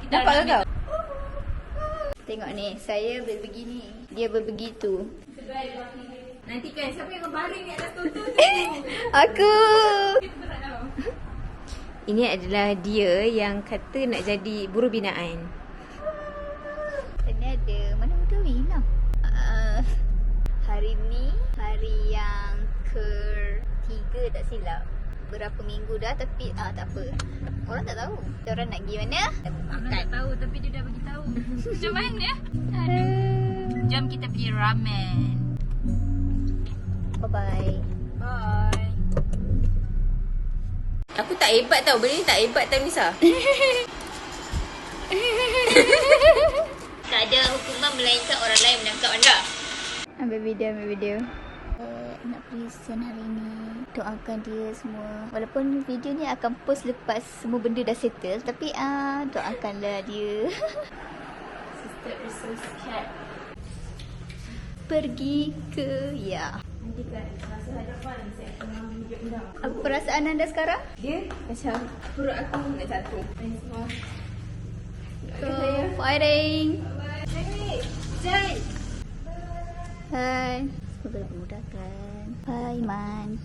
Nampak ke kau? Tengok ni, saya berbegini, dia berbegitu. Nanti kan siapa yang baring di atas tonton tu? Aku. Ini adalah dia yang kata nak jadi buruh binaan. Ini ada, mana Utawi hilang? Hari ni hari yang ke-3 tak silap. Berapa minggu dah tapi tak apa. Orang tak tahu. Kita orang nak pergi mana? Orang tak tahu tapi dia dah bagi tahu. Macam mana? Aduh. Jom kita pergi ramen. Bye-bye. Bye. Aku tak hebat tau. Benda ni tak hebat tau Nisa. Tak ada hukuman melainkan orang lain menangkap anda. Ambil video. Nak present hari ni. Doakan dia semua. Walaupun video ni akan post lepas semua benda dah settle. Tapi doakanlah dia. Sister is so scared. Pergi ke Nanti kan masa hadapan saya akan ambil video undang. Apa perasaan anda sekarang? Dia macam perut aku nak jatuh. So, fighting. Jai. Hai. Semoga dimudahkan. Hai Man.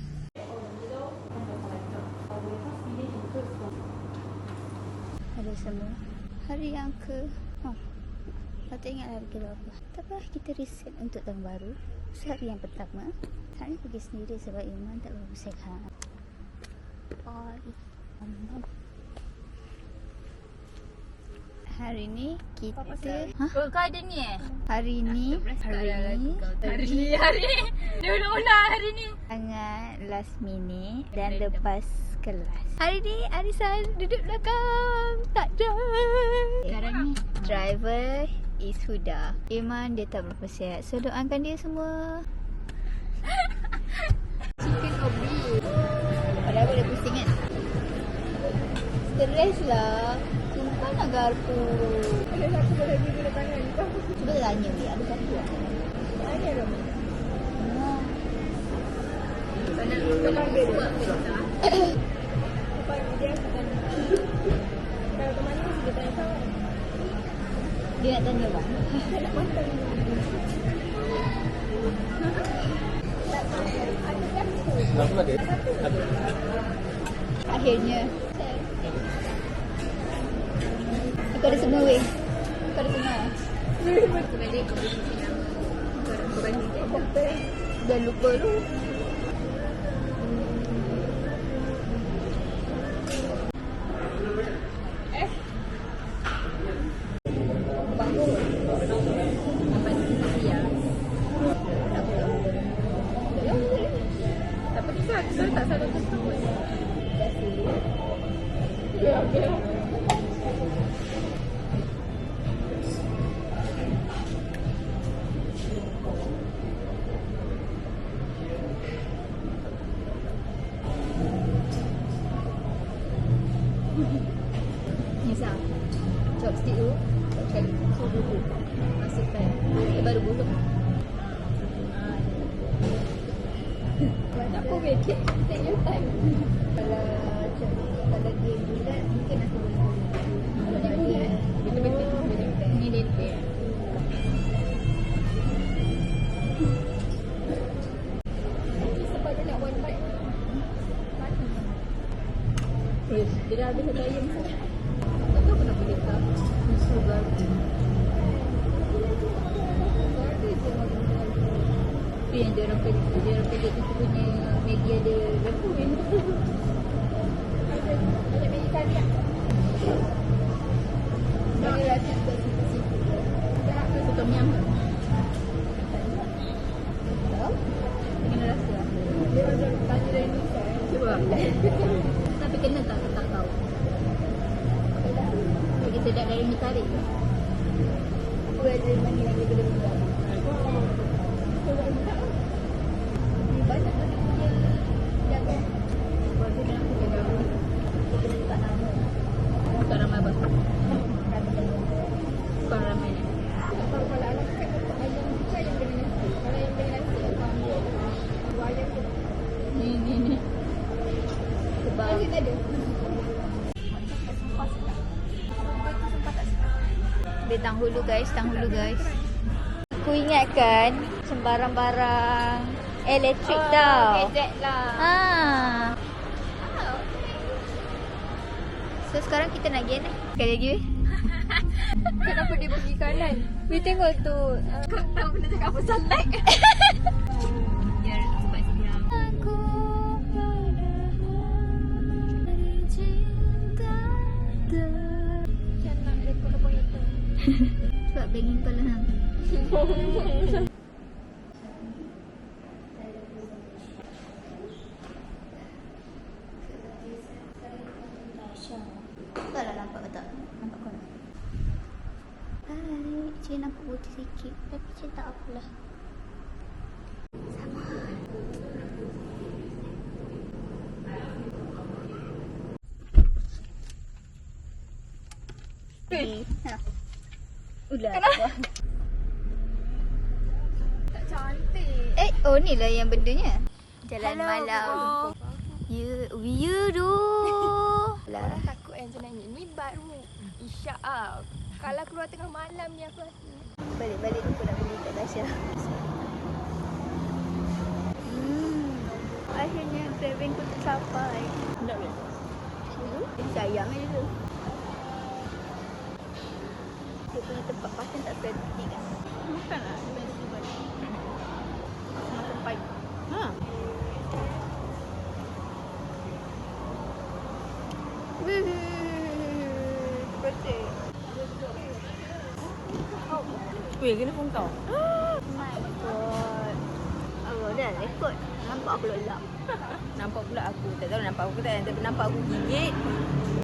Ada semua. Hari yang ke tak ingat hari ke berapa. Tak apa, kita reset untuk tahun baru. Sehari yang pertama. Hari ni pergi sendiri sebab Iman tak berapa sihat. Hari ni kita Oh, kau ada ni Hari ni hari ni sangat last minute dan lepas kelas. Hari ni Arisan duduk belakang. Tak ada. Sekarang ni driver is Huda. Iman dia tak berapa sihat. So doakan dia semua. Chicken or beef? Padahal dia pusing kan? Stres lah. Sumpah nak garpu. Ada satu lagi guna tangan kau. Cuba tanya dia. Ada satu lah. Ada ke? Kalau dia akan kalau ke mana dia tanya kau. dia nak tanya bang. Nak makan. Langsung ada? Akhirnya kau ada semua weh. Kau ada semua. Balik kau boleh siap. Kau balik Dah lupa lu. tak salah tersebut. Nisa, chopstick tu cari susu bubuk, masukkan, dia baru bubuk. Apa weh, take your time. Kalau dia bulat, mungkin aku boleh. Kalau dia bulat, betul-betul ni lepek. Sebab dia nak one bite. Dia dah habis satu ayam sangat. Tak tahu kenapa dia tak susu baru. Tu yang dia orang pedek tu punya media dia berapa kan? Banyak bagi kari tak? Dia rasa sipu-sipu. Tak, tu tom yum. Tahu? Kena rasa. Dia macam tanya dari Nisa. Cuba. Tapi kena tak tahu. Bagi sedap dari mi kari. Aku ada mani lagi benda-benda. Banyak lagi punya jaga. Sebab tu nak aku jaga. Kita kena letak nama. Bukan ramai abang. Bukan ramai ni. Kalau anak kat dapat ayam bukan yang dengan nasi. Kalau yang dengan nasi akan ambil dua ayam tu. Ni. Sebab Nasi tak ada. Sumpah tak sedap. Ada tanghulu guys, tanghulu guys. Aku ingatkan macam barang-barang elektrik tau. Gadget lah. Ha. So sekarang kita nak pergi mana? Sekali lagi weh. Kenapa dia pergi kanan? Weh tengok tu. Kau tahu kena cakap apa sunlight. Biar cepat sedia. Aku Macam nak rekod apa itu. sebab banging kepala hang. Tak lah nampak ke tak? Nampak kau nak? Hai, cik nampak putih sikit. Tapi cik tak apalah. Sama. Ha. Ulah. Tak cantik. Oh ni lah yang bendanya. Jalan Hello, malam. bro. Ya doh. Lah. Orang takut yang macam ni. Ni baru isyak ah. Kalau keluar tengah malam ni aku rasa. Balik-balik aku nak beli kat Dasha. Akhirnya craving ku tercapai. Nak ke? Sayang je tu. Dia punya tempat pasang tak strategik kan? Makan lah. Makan pagi. Ha. Betul. Weh, kena phone kau. Oh my god. Oh dah rekod. Nampak aku lelap. Nampak pula aku. Tak tahu nampak aku tak. Tapi nampak aku gigit.